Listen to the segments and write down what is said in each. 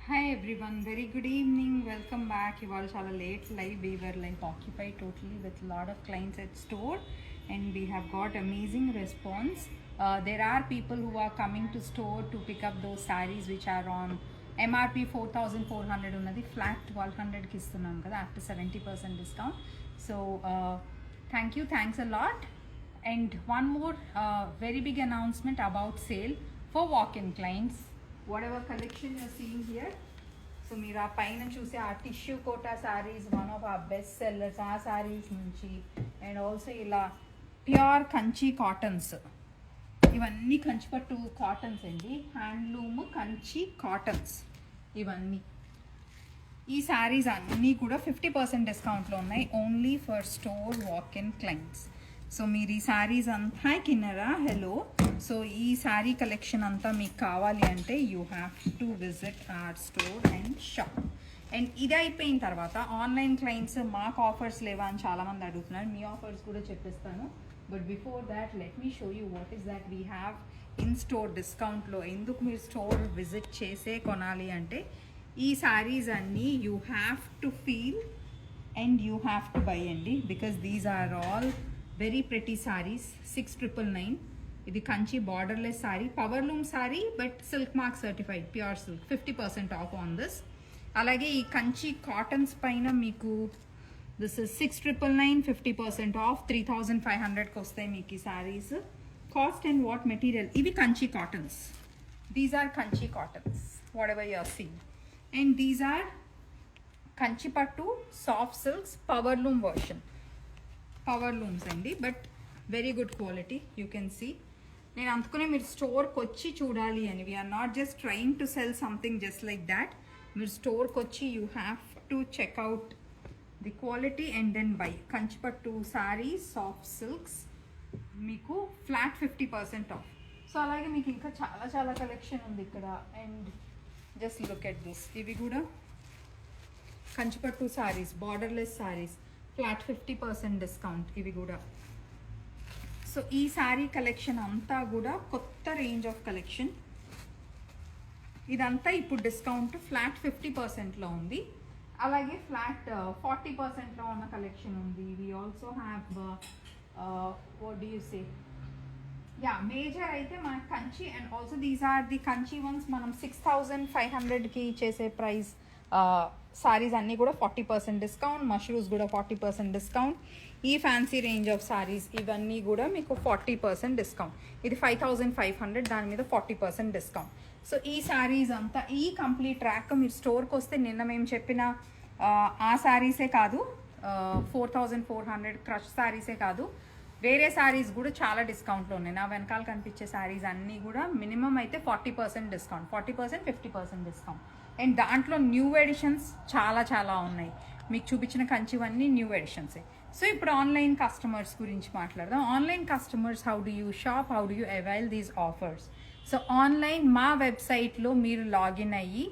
Hi everyone, very good evening. Welcome back. You all chala late live. We were like occupied totally with a lot of clients at store, and we have got amazing response. There are people who are coming to store to pick up those sarees which are on MRP 4,400 unnadi flat 1,200 ki istunam kada after 70% discount. So thanks a lot. And one more very big announcement about sale for walk-in clients. Whatever collection you're seeing here, so మీరు ఆ పైన చూసే ఆ tissue Kota saris one of uh best sellers uh saris నుంచి, and also ఇలా pure Kanchi cottons, ఇవన్నీ కంచిపట్టు cottons అండి, హ్యాండ్లూమ్ కంచి కాటన్స్ ఇవన్నీ. ఈ సారీస్ అన్నీ కూడా 50% డిస్కౌంట్లో ఉన్నాయి, only for store walk in clients. So మీరు ఈ శారీస్ అంతా కిన్నరా హలో. సో ఈ శారీ కలెక్షన్ అంతా మీకు కావాలి అంటే you have to visit our store and shop. And ఇది అయిపోయిన తర్వాత ఆన్లైన్ క్లయింట్స్ మాకు ఆఫర్స్ లేవా అని చాలామంది అడుగుతున్నారు. మీ ఆఫర్స్ కూడా చెప్పిస్తాను. But before that let me show you what is that we have in store డిస్కౌంట్లో. ఎందుకు మీరు స్టోర్ విజిట్ చేసే కొనాలి అంటే ఈ శారీస్ అన్నీ you have to feel and you have to buy అండి, because these are all very pretty saris. 6,999. ఇది Kanchi borderless sari, power loom sari, but silk mark certified pure silk. 50% off on this. అలాగే ఈ కంచి కాటన్స్ పైన మీకు దిస్ ఇస్ 6,999, 50% ఆఫ్ 3,500కి వస్తాయి మీకు ఈ saris. Cost and what material, ఇవి Kanchi cottons. These are Kanchi cottons whatever you are seeing. And these are Kanchi pattu soft silks power loom version. Power looms అండి, but very good quality. You can see. నేను అందుకునే మీరు స్టోర్కి వచ్చి చూడాలి అని. We are not just trying to sell something just like that. మీరు స్టోర్కి వచ్చి you have to check out the quality and then by. Kanchipattu sarees soft silks మీకు ఫ్లాట్ 50% ఆఫ్. సో అలాగే మీకు ఇంకా చాలా చాలా కలెక్షన్ ఉంది ఇక్కడ. And just look at this. ఇవి కూడా కంచిపట్టు sarees, borderless sarees, flat 50% discount ఇవి కూడా. సో ఈ శారీ కలెక్షన్ అంతా కూడా కొత్త రేంజ్ ఆఫ్ కలెక్షన్. ఇదంతా ఇప్పుడు డిస్కౌంట్ ఫ్లాట్ 50%లో ఉంది. అలాగే ఫ్లాట్ 40%లో ఉన్న కలెక్షన్ ఉంది. We also have what do you say, ya major అయితే మన Kanchi. And also these are the Kanchi ones. మనం 6,500కి చేసే ప్రైస్ సారీస్ అన్నీ కూడా 40% డిస్కౌంట్. మష్రూస్ కూడా 40% డిస్కౌంట్. ఈ ఫ్యాన్సీ రేంజ్ ఆఫ్ సారీస్ ఇవన్నీ కూడా మీకు 40% డిస్కౌంట్. ఇది 5,500, దాని మీద 40% డిస్కౌంట్. సో ఈ సారీస్ అంతా, ఈ కంప్లీట్ ట్రాక్ మీరు స్టోర్కి వస్తే నిన్న మేము చెప్పిన ఆ సారీసే కాదు, 4,400 క్రష్ సారీసే కాదు, వేరే సారీస్ కూడా చాలా డిస్కౌంట్లో ఉన్నాయి. నా వెనకాల కనిపించే సారీస్ అన్నీ కూడా మినిమం అయితే 40% డిస్కౌంట్, 40%, 50% డిస్కౌంట్. అండ్ దాంట్లో న్యూ ఎడిషన్స్ చాలా చాలా ఉన్నాయి. మీకు చూపించిన కంచివన్నీ న్యూ ఎడిషన్సే. సో ఇప్పుడు ఆన్లైన్ కస్టమర్స్ గురించి మాట్లాడదాం. Online customers, how do you shop, how do you avail these offers. So online మా వెబ్సైట్లో మీరు లాగిన్ అయ్యి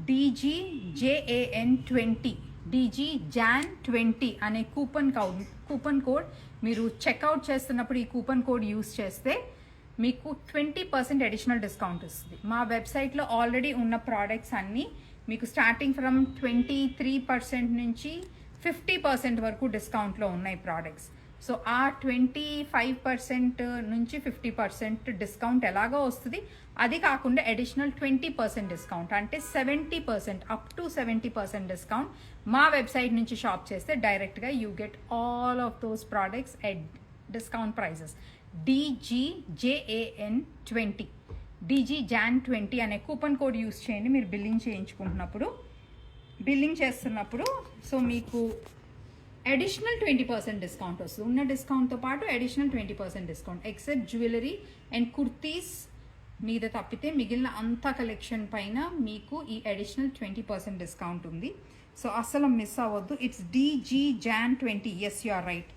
DGJAN20 DGJAN20 అనే కూపన్ కోడ్ మీరు చెక్అవుట్ చేస్తున్నప్పుడు ఈ కూపన్ కోడ్ యూస్ చేస్తే మీకు 20% అడిషనల్ డిస్కౌంట్ వస్తుంది. మా వెబ్సైట్లో ఆల్రెడీ ఉన్న ప్రోడక్ట్స్ అన్నీ మీకు స్టార్టింగ్ ఫ్రమ్ 23% నుంచి 50% వరకు డిస్కౌంట్లో ఉన్నాయి ప్రోడక్ట్స్. సో ఆ 25% నుంచి 50% డిస్కౌంట్ ఎలాగో వస్తుంది. అది కాకుండా అడిషనల్ 20% డిస్కౌంట్, అంటే 70%, అప్ టు 70% డిస్కౌంట్ మా వెబ్సైట్ నుంచి షాప్ చేస్తే డైరెక్ట్గా you get all of those products at discount prices. DGJAN20 DGJAN20 అనే కూపన్ కోడ్ యూస్ చేయండి మీరు బిల్లింగ్ చేస్తున్నప్పుడు. సో మీకు అడిషనల్ 20% డిస్కౌంట్ వస్తుంది. ఉన్న డిస్కౌంట్తో పాటు additional 20% discount, except jewellery and kurtis మీద తప్పితే మిగిలిన అంత కలెక్షన్ పైన మీకు ఈ అడిషనల్ 20% డిస్కౌంట్ ఉంది. సో అస్సలు మిస్ అవ్వద్దు. It's DGJAN20. Yes you are right.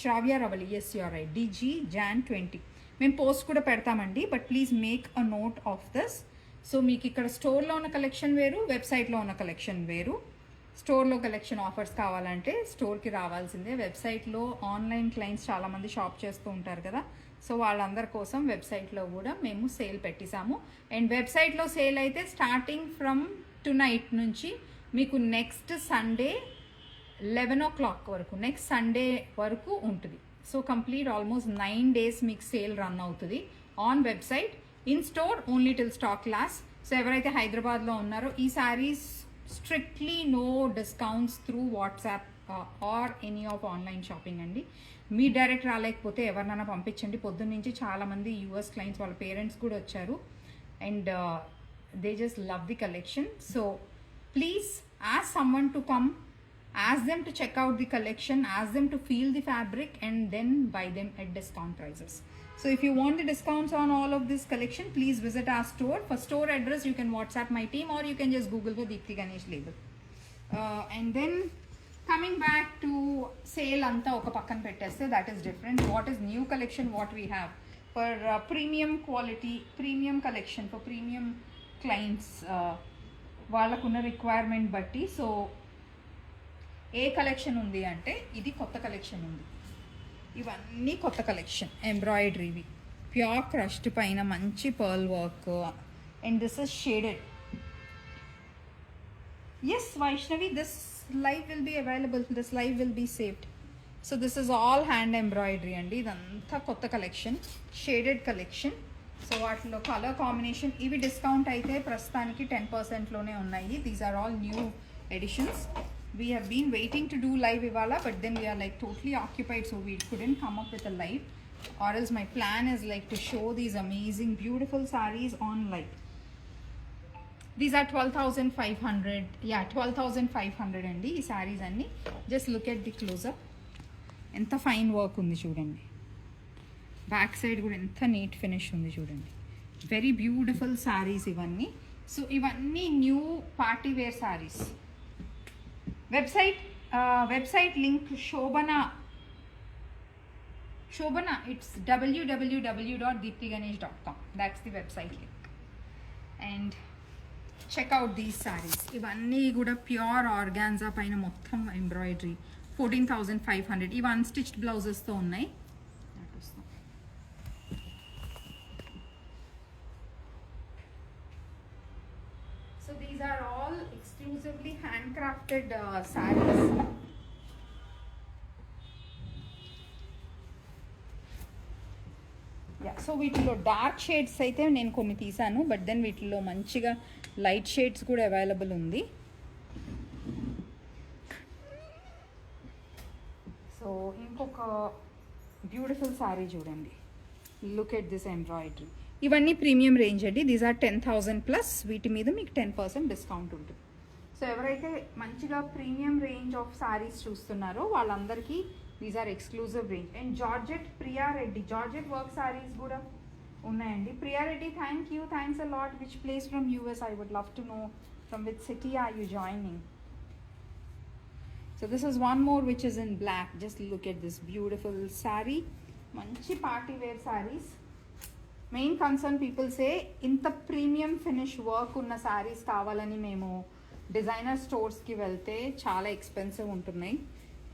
Sravya Ravali, yes you are right. DGJAN20. మేము పోస్ట్ కూడా పెడతామండి, but please make a note of this. So మీకు ఇక్కడ స్టోర్లో ఉన్న కలెక్షన్ వేరు, వెబ్సైట్లో ఉన్న కలెక్షన్ వేరు. స్టోర్లో కలెక్షన్ ఆఫర్స్ కావాలంటే స్టోర్కి రావాల్సిందే. వెబ్సైట్లో ఆన్లైన్ క్లయింట్స్ చాలామంది షాప్ చేస్తూ ఉంటారు కదా, సో వాళ్ళందరి కోసం వెబ్సైట్లో కూడా మేము సేల్ పెట్టేసాము. అండ్ వెబ్సైట్లో సేల్ అయితే స్టార్టింగ్ ఫ్రమ్ టునైట్ నుంచి మీకు నెక్స్ట్ సండే 11 o'clock వరకు, నెక్స్ట్ సండే వరకు ఉంటుంది. సో కంప్లీట్ ఆల్మోస్ట్ 9 days మీకు సేల్ రన్ అవుతుంది on website. In store only till stock last. So ఎవరైతే హైదరాబాద్లో ఉన్నారో ఈ saris strictly no discounts through WhatsApp or any of online shopping అండి. మీ డైరెక్ట్ రాలేకపోతే ఎవరినైనా పంపించండి. పొద్దున్న నుంచి చాలామంది యూఎస్ క్లయింట్స్ వాళ్ళ పేరెంట్స్ కూడా వచ్చారు and they just love the collection. So please ask someone to come, ask them to check out the collection, ask them to feel the fabric and then buy them at discount prices. So if you want the discounts on all of this collection, please visit our store. For store address you can WhatsApp my team or you can just Google for Deepti Ganesh label. And then coming back to sale anta oka pakkan petteste, that is different. What is new collection what we have for premium quality, premium collection for premium clients, వాళ్ళకున్న requirement బట్టి. So ఏ collection ఉంది అంటే ఇది కొత్త collection ఉంది. ఇవన్నీ కొత్త collection, ఎంబ్రాయిడరీవి, pure crushed పైన మంచి pearl work and this is shaded. Yes Vaishnavi, this live will be available, this live will be saved. So this is all hand embroidery అండి. ఇదంతా కొత్త కలెక్షన్, షేడెడ్ కలెక్షన్. సో వాటిలో colour combination ఇవి discount అయితే ప్రస్తుతానికి 10%లోనే ఉన్నాయి. These are all new editions. We have been waiting to do live ఇవాళ, but then we are like totally occupied, so we couldn't come up with a live. Or else my plan is like to show these amazing beautiful saris on live. These are 12,500. Ya 12,500 అండి ఈ సారీస్ అన్నీ. Just look at the close up, ఎంత fine work ఉంది చూడండి. Back side కూడా ఎంత neat finish ఉంది చూడండి. వెరీ బ్యూటిఫుల్ శారీస్ ఇవన్నీ. సో ఇవన్నీ new party wear saris. Website link Shobhana, it's www.deeptiganesh.com. that's the website link. and check out these sarees. ఇవన్నీ కూడా ప్యూర్ ఆర్గాన్జా పైన మొత్తం ఎంబ్రాయిడరీ. 14,500. ఇవి అన్స్టిచ్డ్ బ్లౌజెస్తో ఉన్నాయి. So these are all exclusively handcrafted sarees. Yeah, so వీటిలో dark shades అయితే నేను కొన్ని తీసాను, బట్ దెన్ వీటిలో మంచిగా లైట్ షేడ్స్ కూడా అవైలబుల్ ఉంది. సో ఇంకొక బ్యూటిఫుల్ సారీ చూడండి. Look at this embroidery. ఇవన్నీ ప్రీమియం రేంజ్ అండి. These are 10,000+. వీటి మీద మీకు 10% డిస్కౌంట్ ఉంటుంది. సో ఎవరైతే మంచిగా ప్రీమియం రేంజ్ ఆఫ్ సారీస్ చూస్తున్నారో వాళ్ళందరికీ these are exclusive range. And georgette, Priya Reddy georgette work saris కూడా ఉన్నాయండి. Priya Reddy, thanks a lot. Which place from US? I would love to know from which city are you joining. So this is one more which is in black. Just look at this beautiful sorry. మంచి party wear saris. Main concern people say ఇంత premium finish work ఉన్న శారీస్ కావాలని మేము designer స్టోర్స్కి వెళ్తే చాలా expensive ఉంటున్నాయి.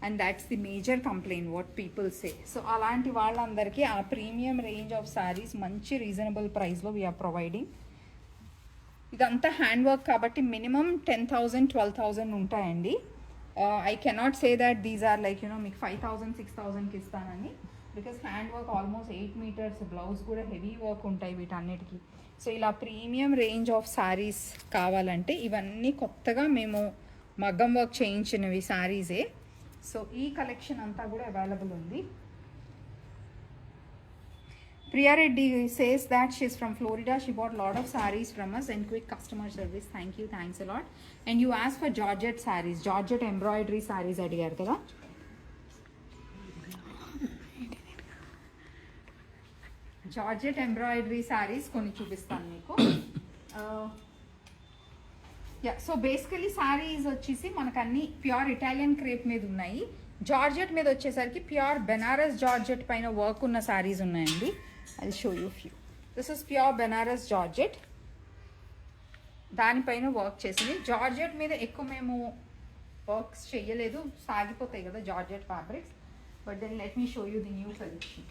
And that's the major complaint what people say. So అలాంటి వాళ్ళందరికీ ఆ ప్రీమియం రేంజ్ ఆఫ్ శారీస్ మంచి రీజనబుల్ ప్రైస్లో వీఆర్ ప్రొవైడింగ్. ఇదంతా హ్యాండ్ వర్క్ కాబట్టి మినిమం 10,000, 12,000 ఉంటాయండి. I cannot say that these are like మీకు 5,000, 6,000కి ఇస్తానని. Because hand work almost 8 meters, blouse కూడా హెవీ వర్క్ ఉంటాయి వీటన్నిటికీ. సో ఇలా ప్రీమియం రేంజ్ ఆఫ్ శారీస్ కావాలంటే ఇవన్నీ కొత్తగా మేము మగ్గం వర్క్ చేయించినవి శారీసే. సో ఈ కలెక్షన్ అంతా కూడా అవైలబుల్ ఉంది. Priya Reddy says that she's from Florida. She bought a lot of sarees from us and quick customer service. Thanks a lot. And you asked for Georgette sarees, Georgette embroidery sarees adigaru kada. Georgette embroidery sarees koni chupistanu meeku. Yeah, so basically sarees వచ్చేసి మనకు అన్ని pure Italian crepe మీద ఉన్నాయి. Georgette మీద వచ్చేసరికి pure Banaras georgette పైన work ఉన్న సారీస్ ఉన్నాయండి. I'll show you a few. This is pure Benares Georgette. దానిపైన వర్క్ చేసింది. జార్జెట్ మీద ఎక్కువ మేము వర్క్స్ చేయలేదు, సాగిపోతాయి కదా georgette fabrics. But then let me show you the new collection.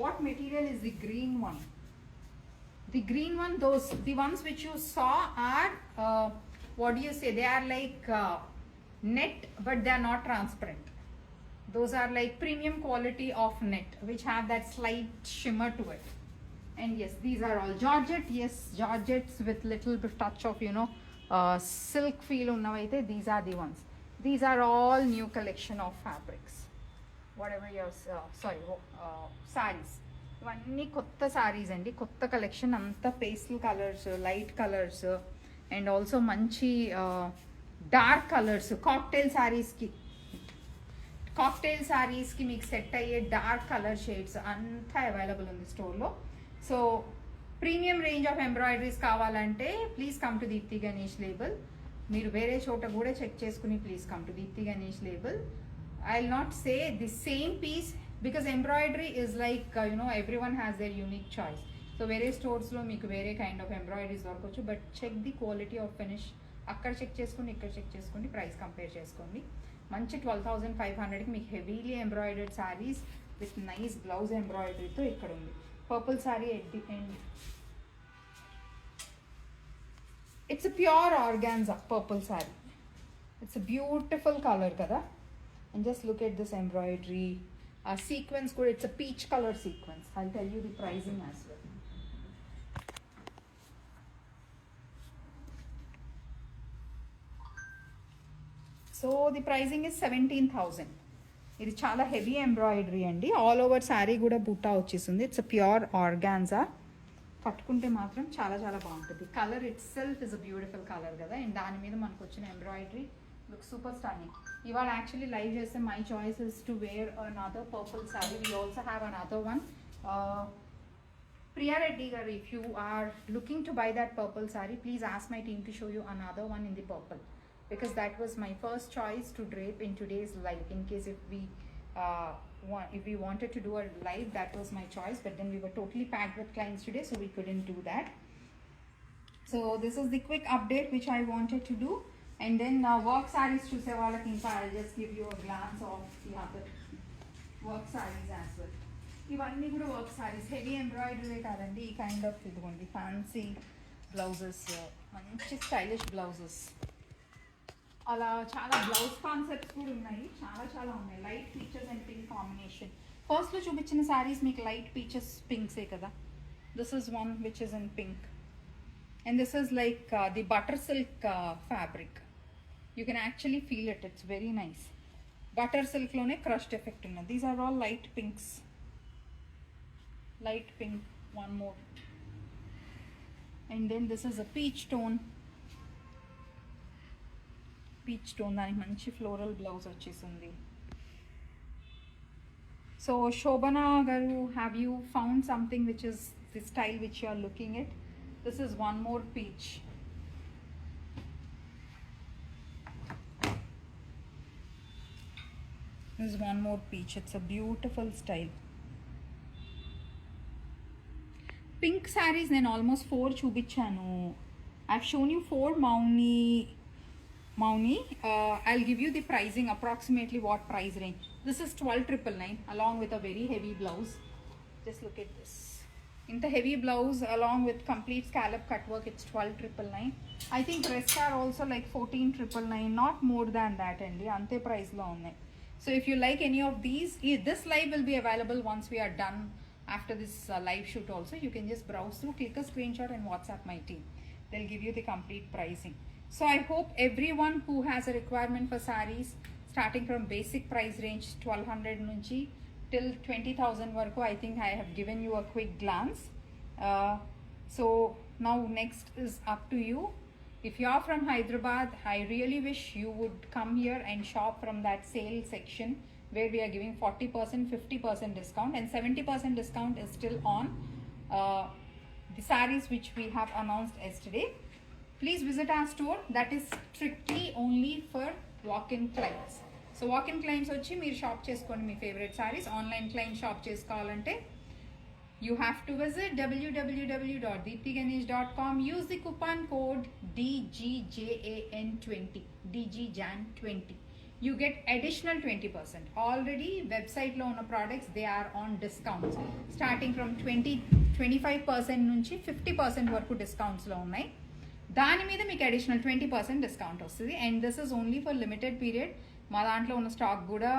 What material is the green one? The green one, the ones which you saw are, what do you say? They are like net, but they are not transparent. Those are like premium quality of net, which have that slight shimmer to it. And yes, these are all Georgette. Yes, Georgettes with little bit touch of, silk feel unnavaithe. These are the ones. These are all new collection of fabrics. Whatever your sarees. ఇవన్నీ కొత్త సారీస్ అండి, కొత్త collection అంతా pastel colours, light colours and also మంచి dark colours. Cocktail సారీస్కి మీకు set అయ్యే dark colour shades అంతా అవైలబుల్ ఉంది స్టోర్లో. So premium range of embroideries కావాలంటే please come to Deepti Ganesh label. మీరు వేరే చోట కూడా చెక్ చేసుకుని please come to Deepti Ganesh label. I'll not say the same piece because embroidery is like everyone has their unique choice. So various stores lo meeku vere kind of embroideries dorkochu, but check the quality of finish. Akkada check cheskondi, ikkada check cheskondi, price compare cheskondi. Manchi 12,500 ki meeku heavily embroidered sarees with nice blouse embroidery tho ikkada undi. Purple saree at the end. It's a pure organza purple saree. It's a beautiful color kada. And just look at this embroidery. Sequence good. It's a peach color sequence. I'll tell you the pricing as well. So the pricing is 17,000. ఇది చాలా heavy embroidery అండి. All over sari కూడా బుట్టా వచ్చేసింది. It's a pure organza. పట్టుకుంటే మాత్రం చాలా చాలా బాగుంటుంది. Colour itself is a beautiful colour కదా, అండ్ దాని మీద మనకు వచ్చిన ఎంబ్రాయిడరీ లుక్ సూపర్ స్టన్నింగ్. ఇవాళ యాక్చువల్లీ లైవ్ చేస్తే my choice is to wear another purple sari. We also have another one. Priya Reddy garu, if you are looking to buy that purple saree, please ask my team to show you another one in the purple, because that was my first choice to drape in today's live. In case if we wanted to do a live, that was my choice, but then we were totally packed with clients today, so we couldn't do that. So this is the quick update which I wanted to do. And then work sarees chuse vallaki inka I'll just give you a glance of the other work sarees as well. ఇవన్నీ కూడా work saris, heavy embroidery కాదండి. ఈ kind of ఇదిగోండి fancy blouses, మంచి stylish blouses, అలా చాలా blouse concepts కూడా ఉన్నాయి. చాలా చాలా ఉన్నాయి. Light peaches and pink combination. ఫస్ట్లో చూపించిన శారీస్ మీకు లైట్ పీచెస్ పింక్సే కదా. This is one which is in pink, and this is like the butter silk fabric. You can actually feel it. It's very nice. Butter silk lone crushed effect unna. These are all light pinks. Light pink, one more. And then this is a peach tone. Peach tone dani manchi floral blouse vachesindi. So Shobana garu, have you found something which is the style which you are looking at? This is one more peach. This is one more peach. It's a beautiful style. Pink sarees నేను almost 4 చూపించాను. I've shown you 4 Mauni. I'll give you the pricing, approximately what price range. This is 12,999 along with a very heavy blouse. Just look at this. ఇంత heavy blouse along with complete scallop cut work, it's 12,999. I think rest are also like 14,999, not more than that అండి. అంతే ప్రైస్లో ఉన్నాయి. So if you like any of these, this live will be available once we are done after this live shoot also. You can just browse through, click a screenshot and WhatsApp my team. They'll give you the complete pricing. So I hope every one who has a requirement for saris starting from basic price range 1,200 నుంచి till 20,000 varaku, I think I have given you a quick glance. So now next is up to you. If you are from Hyderabad, I really wish you would come here and shop from that sale section where we are giving 40%, 50% discount, and 70% discount is still on the sarees which we have announced yesterday. Please visit our store. That is strictly only for walk-in clients. So walk in clients వచ్చి మీరు shop చేసుకోండి మీ favourite sarees. Online client shop చేసుకోవాలంటే you have to visit www.deeptiganesh.com. Use the coupon code DGJAN20, DGJAN20. you get additional 20%. Already website లో ఉన్న products they are on discounts starting from 25% నుంచి 50% వరకు discounts లో ఉన్నాయి. దాని మీద మీకు అడిషనల్ 20% డిస్కౌంట్ వస్తుంది and this is only for limited period. మా దాంట్లో ఉన్న స్టాక్ కూడా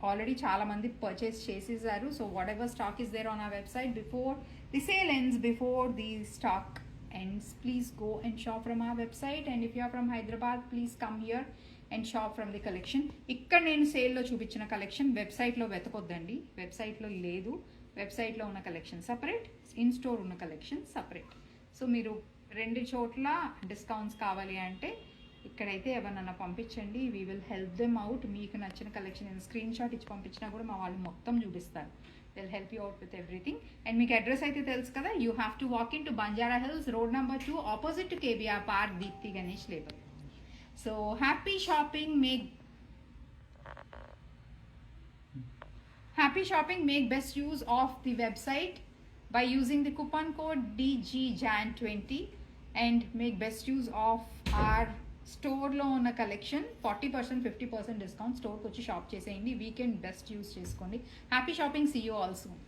ఆల్రెడీ చాలా మంది పర్చేస్ చేసేసారు. So whatever stock is there on our website before the sale ends, before the stock ends, please go and shop from our website. And if you are from Hyderabad, please come here and shop from the collection. ఇక్కడ నేను సేల్లో చూపించిన collection వెబ్సైట్లో వెతకొద్దండి, వెబ్సైట్లో లేదు. వెబ్సైట్లో ఉన్న collection separate, in store ఉన్న కలెక్షన్ సపరేట్. సో మీరు రెండు చోట్ల డిస్కౌంట్స్ కావాలి అంటే ఇక్కడైతే ఎవరినన్నా పంపించండి, we will help them out. మీకు నచ్చిన కలెక్షన్ నేను స్క్రీన్ షాట్ ఇచ్చి పంపించినా కూడా మా వాళ్ళు మొత్తం చూపిస్తారు. They'll help you out with everything. And మీకు అడ్రస్ అయితే తెలుసు కదా, you have to walk into Banjara Hills, road number 2, opposite to KBR Park, Deepthi Ganesh Label. So happy shopping, make best use of the website by using the coupon code DGJAN20 and make best use of our స్టోర్లో ఉన్న collection 40% 50% discount. స్టోర్కి వచ్చి shop చేసేయండి, weekend best use చేసుకోండి. Happy shopping, see you all soon.